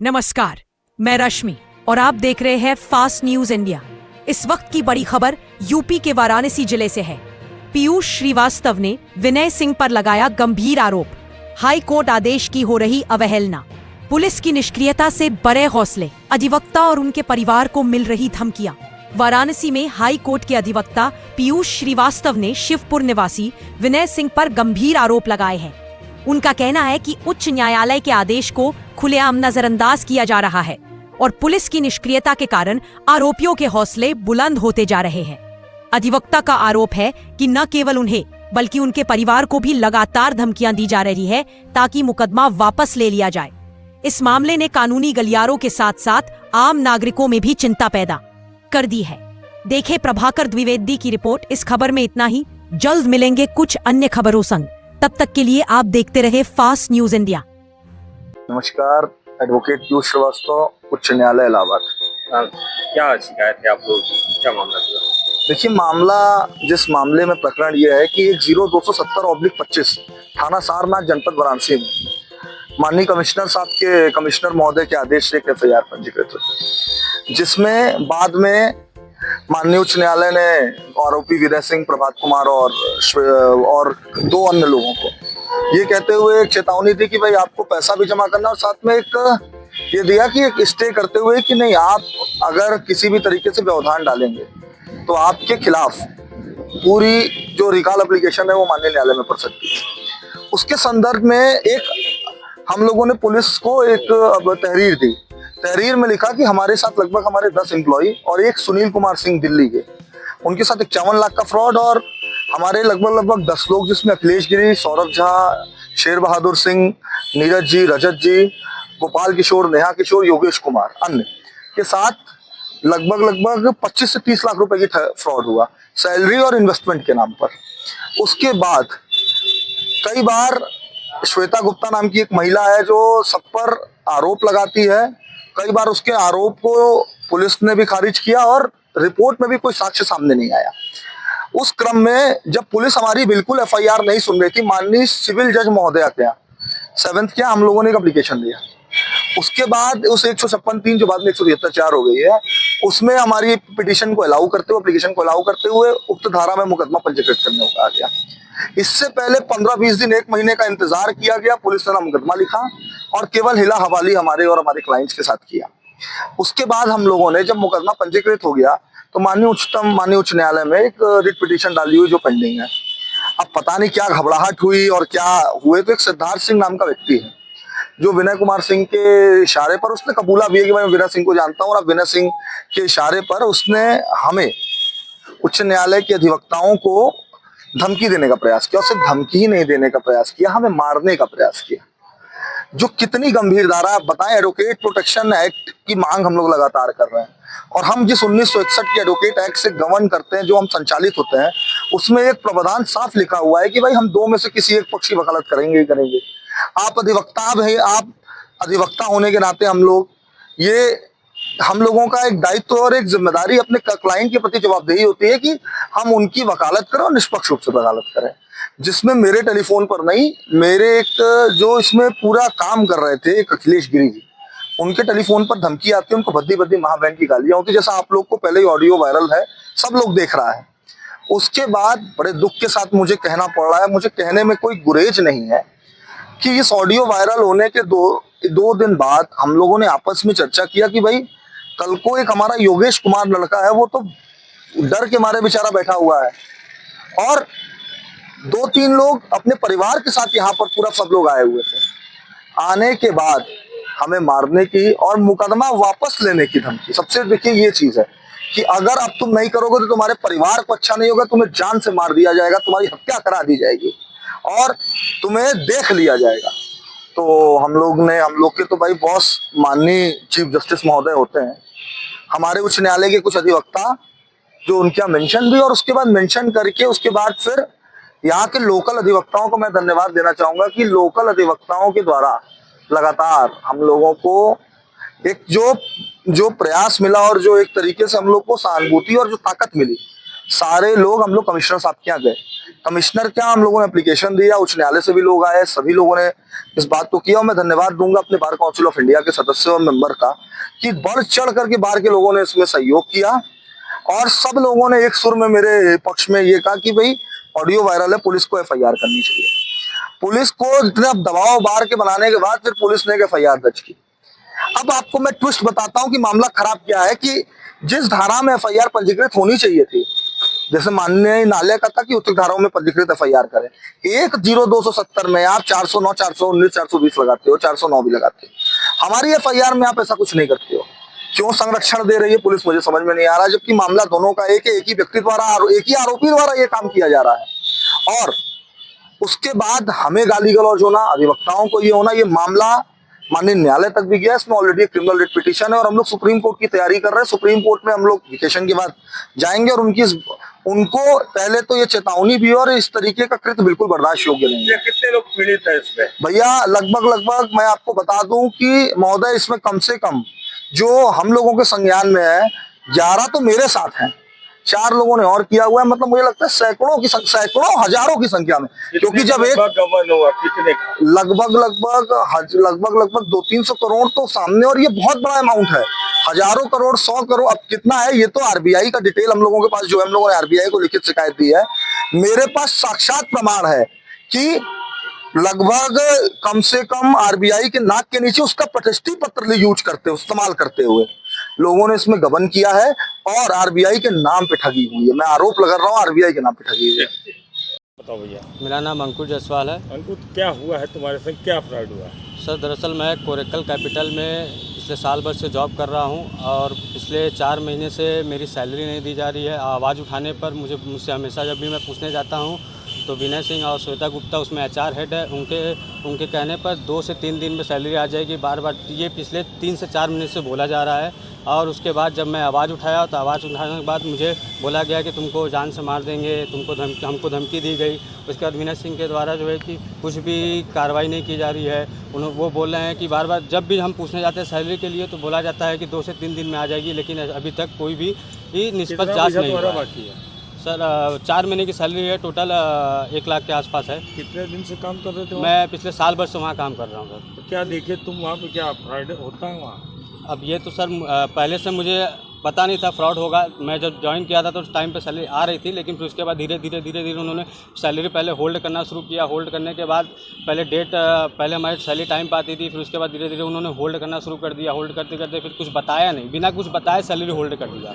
नमस्कार, मैं रश्मि और आप देख रहे हैं फास्ट न्यूज इंडिया। इस वक्त की बड़ी खबर यूपी के वाराणसी जिले से है। पीयूष श्रीवास्तव ने विनय सिंह पर लगाया गंभीर आरोप। हाई कोर्ट आदेश की हो रही अवहेलना। पुलिस की निष्क्रियता से बड़े हौसले। अधिवक्ता और उनके परिवार को मिल रही धमकियां। वाराणसी में हाई कोर्ट के अधिवक्ता पीयूष श्रीवास्तव ने शिवपुर निवासी विनय सिंह पर गंभीर आरोप लगाए हैं। उनका कहना है कि उच्च न्यायालय के आदेश को खुलेआम नजरअंदाज किया जा रहा है और पुलिस की निष्क्रियता के कारण आरोपियों के हौसले बुलंद होते जा रहे हैं। अधिवक्ता का आरोप है कि न केवल उन्हें बल्कि उनके परिवार को भी लगातार धमकियां दी जा रही है ताकि मुकदमा वापस ले लिया जाए। इस मामले ने कानूनी गलियारों के साथ साथ आम नागरिकों में भी चिंता पैदा कर दी है। देखें प्रभाकर द्विवेदी की रिपोर्ट। इस खबर में इतना ही। जल्द मिलेंगे कुछ अन्य खबरों संग। तब तक के लिए आप देखते रहे फास्ट न्यूज इंडिया। नमस्कार, एडवोकेट पीयूष श्रीवास्तव, उच्च न्यायालय इलाहाबाद। क्या शिकायत है आप लोग, क्या मामला था? देखिए, जिस मामले में प्रकरण ये है कि 0270/25 थाना सारनाथ जनपद वाराणसी में माननीय कमिश्नर महोदय के आदेश से एक FIR पंजीकृत हुई, जिसमें बाद में माननीय उच्च न्यायालय ने आरोपी विनय सिंह, प्रभात कुमार और 2 अन्य लोगों को ये कहते हुए एक चेतावनी दी कि भाई आपको पैसा भी जमा करना, और साथ में एक ये दिया कि एक स्टे करते हुए कि नहीं, आप अगर किसी भी तरीके से व्यवधान डालेंगे तो आपके खिलाफ पूरी जो रिकॉल एप्लीकेशन है वो माननीय न्यायालय में पड़ सकती है। उसके संदर्भ में हम लोगों ने पुलिस को एक तहरीर दी। तहरीर में लिखा कि हमारे साथ लगभग हमारे 10 एम्प्लॉई और एक सुनील कुमार सिंह दिल्ली के, उनके साथ 51 लाख का फ्रॉड, और हमारे लगभग 10 लोग, जिसमें अखिलेश गिरी, सौरभ झा, शेर बहादुर सिंह, नीरज जी, रजत जी, गोपाल किशोर, नेहा किशोर, योगेश कुमार, अन्य के साथ लगभग 25 से 30 लाख रुपए की फ्रॉड हुआ, सैलरी और इन्वेस्टमेंट के नाम पर। उसके बाद कई बार श्वेता गुप्ता नाम की एक महिला है जो सब पर आरोप लगाती है। कई बार उसके आरोप को पुलिस ने भी खारिज किया और रिपोर्ट में भी कोई साक्ष्य सामने नहीं आया। उस क्रम में जब पुलिस हमारी बिल्कुल FIR नहीं सुन रही थी, माननीय सिविल जज महोदया क्या 7th क्या हम लोगों ने एक एप्लीकेशन दिया। उसके बाद उस 156(3) जो बाद में 173 हो गई है, उसमें हमारी पिटीशन को अलाउ करते हुए, एप्लीकेशन को अलाउ करते हुए उक्त धारा में मुकदमा पंजीकृत करने को कहा गया। इससे पहले 15-20 दिन, 1 महीने का इंतजार किया गया। पुलिस ने मुकदमा लिखा और केवल हिला हवाली हमारे और हमारे क्लाइंट्स के साथ किया। उसके बाद हम लोगों ने जब मुकदमा पंजीकृत हो गया तो माननीय उच्च न्यायालय में एक रिट पिटीशन डाली हुई जो पेंडिंग है। अब पता नहीं क्या घबराहट हुई और क्या हुए, तो एक सिद्धार्थ सिंह नाम का व्यक्ति है जो विनय कुमार सिंह के इशारे पर, उसने कबूला भी है कि मैं विनय सिंह को जानता हूँ, और अब विनय सिंह के इशारे पर उसने हमें उच्च न्यायालय के अधिवक्ताओं को धमकी देने का प्रयास किया। और सिर्फ धमकी ही नहीं देने का प्रयास किया, हमें मारने का प्रयास किया, जो कितनी गंभीर धारा आप बताएं। एडवोकेट प्रोटेक्शन एक्ट की मांग हम लोग लगातार कर रहे हैं, और हम जिस 1961 के एडवोकेट एक्ट से गवर्न करते हैं, जो हम संचालित होते हैं, उसमें एक प्रावधान साफ लिखा हुआ है कि भाई हम 2 में से किसी एक पक्ष की वकालत करेंगे ही करेंगे। आप अधिवक्ता होने के नाते हम लोगों का एक दायित्व और एक जिम्मेदारी अपने क्लाइंट के प्रति जवाबदेही होती है कि हम उनकी वकालत करें और निष्पक्ष रूप से वकालत करें। जिसमें मेरे टेलीफोन पर नहीं, मेरे एक जो इसमें पूरा काम कर रहे थे, एक अखिलेश गिरी जी, उनके टेलीफोन पर धमकी आती है, उनको भद्दी भद्दी महाबहन की गालियां होती, जैसा आप लोग को पहले ही ऑडियो वायरल है, सब लोग देख रहा है। उसके बाद बड़े दुख के साथ मुझे कहना पड़ रहा है, मुझे कहने में कोई गुरेज नहीं है कि इस ऑडियो वायरल होने के दो दिन बाद हम लोगों ने आपस में चर्चा किया कि भाई कल को एक हमारा योगेश कुमार लड़का है, वो तो डर के मारे बेचारा बैठा हुआ है, और 2-3 लोग अपने परिवार के साथ यहाँ पर पूरा सब लोग आए हुए थे। आने के बाद हमें मारने की और मुकदमा वापस लेने की धमकी। सबसे देखिए ये चीज है कि अगर अब तुम नहीं करोगे तो तुम्हारे परिवार को अच्छा नहीं होगा, तुम्हें जान से मार दिया जाएगा, तुम्हारी हत्या करा दी जाएगी और तुम्हें देख लिया जाएगा। तो हम लोग के तो भाई बॉस माननीय चीफ जस्टिस महोदय होते हैं, हमारे उच्च न्यायालय के कुछ अधिवक्ता जो उनका मेंशन भी, और उसके बाद मेंशन करके उसके बाद फिर यहाँ के लोकल अधिवक्ताओं को मैं धन्यवाद देना चाहूंगा कि लोकल अधिवक्ताओं के द्वारा लगातार हम लोगों को एक जो प्रयास मिला और जो एक तरीके से हम लोग को सहानुभूति और जो ताकत मिली सारे लोग हम लोग कमिश्नर साहब के यहाँ गए। कमिश्नर के यहाँ हम लोगों ने एप्लीकेशन दिया, उच्च न्यायालय से भी लोग आए, सभी लोगों ने इस बात को किया। और मैं धन्यवाद दूंगा अपने बार काउंसिल ऑफ इंडिया के सदस्य और मेंबर का कि बढ़ चढ़ करके बार के लोगों ने इसमें सहयोग किया और सब लोगों ने एक सुर में मेरे पक्ष में ये कहा कि भाई ऑडियो वायरल है, पुलिस को एफआईआर करनी चाहिए। पुलिस को इतना दबाव बार के बनाने के बाद फिर पुलिस ने एक एफआईआर दर्ज की। अब आपको मैं ट्विस्ट बताता हूं कि मामला खराब क्या है कि जिस धारा में एफआईआर पंजीकृत होनी चाहिए थी, जैसे माननीय न्यायालय का था कि उच्च धाराओं में पंजीकृत एफआईआर करें, 10270 में आप 409, 419, 420 लगाते हो, 409 भी लगाते हो। हमारी एफआईआर में आप ऐसा कुछ नहीं करते हो। क्यों संरक्षण दे रही है पुलिस, मुझे समझ में नहीं आ रहा, जबकि मामला दोनों का एक ही व्यक्ति द्वारा, एक ही आरोपी द्वारा ये काम किया जा रहा है। और उसके बाद हमें गाली गलौज होना, अधिवक्ताओं को ये होना, ये मामला माननीय न्यायालय तक भी गया। इसमें ऑलरेडी क्रिमिनल रिट पिटीशन है और हम लोग सुप्रीम कोर्ट की तैयारी कर रहे हैं। सुप्रीम कोर्ट में हम लोग वेकेशन के बाद जाएंगे और उनको पहले तो ये चेतावनी भी है और इस तरीके का कृत्य बिल्कुल बर्दाश्त योग्य नहीं है। कितने लोग पीड़ित है इसमें? भैया लगभग मैं आपको बता दूं कि महोदय इसमें कम से कम जो हम लोगों के संज्ञान में है 11 तो मेरे साथ हैं, 4 लोगों ने और किया हुआ है। मतलब मुझे लगता है सैकड़ों हजारों की संख्या में, क्योंकि जब एक गबन हुआ कितने लगभग 200-300 करोड़ तो सामने, और ये बहुत बड़ा अमाउंट है। हजारों करोड़, 100 करोड़, अब कितना है ये तो आरबीआई का डिटेल हम लोगों के पास, जो हम लोगों ने आरबीआई को लिखित शिकायत दी है, मेरे पास साक्षात प्रमाण है कि लगभग कम से कम आरबीआई के नाक के नीचे उसका प्रतिष्ठित पत्र यूज करते, इस्तेमाल करते हुए लोगों ने इसमें गबन किया है और आरबीआई के नाम पे ठगी हुई है। मैं आरोप लगा रहा हूँ आरबीआई के नाम पे ठगी हुई है। बताओ भैया। मेरा नाम अंकुर जायसवाल है। अंकुर, क्या हुआ है तुम्हारे साथ, क्या फ्रॉड हुआ? सर दरअसल मैं कोरेकल कैपिटल में पिछले साल भर से जॉब कर रहा हूं और पिछले 4 महीने से मेरी सैलरी नहीं दी जा रही है। आवाज़ उठाने पर मुझसे हमेशा जब भी मैं पूछने जाता हूं तो विनय सिंह और श्वेता गुप्ता उसमें एचआर हेड है, उनके कहने पर 2 से 3 दिन में सैलरी आ जाएगी। बार बार ये पिछले 3 से 4 महीने से बोला जा रहा है। और उसके बाद जब मैं आवाज़ उठाया तो आवाज़ उठाने के बाद मुझे बोला गया कि तुमको जान से मार देंगे, हमको धमकी दी गई। उसके बाद विनय सिंह के द्वारा जो है कि कुछ भी कार्रवाई नहीं की जा रही है। वो बोल रहे हैं कि बार बार जब भी हम पूछने जाते हैं सैलरी के लिए तो बोला जाता है कि 2 से 3 दिन में आ जाएगी, लेकिन अभी तक कोई भी निष्पक्ष जाँच नहीं हुआ है। सर 4 महीने की सैलरी है, टोटल 1 लाख के आसपास है। कितने दिन से काम कर रहे थे? मैं पिछले साल भर से वहाँ काम कर रहा हूँ सर। तो क्या देखे तुम वहाँ पे, क्या फ्रॉड होता है वहाँ? अब ये तो सर पहले से मुझे पता नहीं था फ्रॉड होगा। मैं जब ज्वाइन किया था तो उस टाइम पे सैलरी आ रही थी, लेकिन फिर उसके बाद धीरे धीरे उन्होंने सैलरी पहले होल्ड करना शुरू किया। होल्ड करने के बाद पहले हमारी सैलरी टाइम पर आती थी, फिर उसके बाद धीरे धीरे उन्होंने होल्ड करना शुरू कर दिया। होल्ड करते करते फिर कुछ बताया नहीं, बिना कुछ बताए सैलरी होल्ड कर दिया।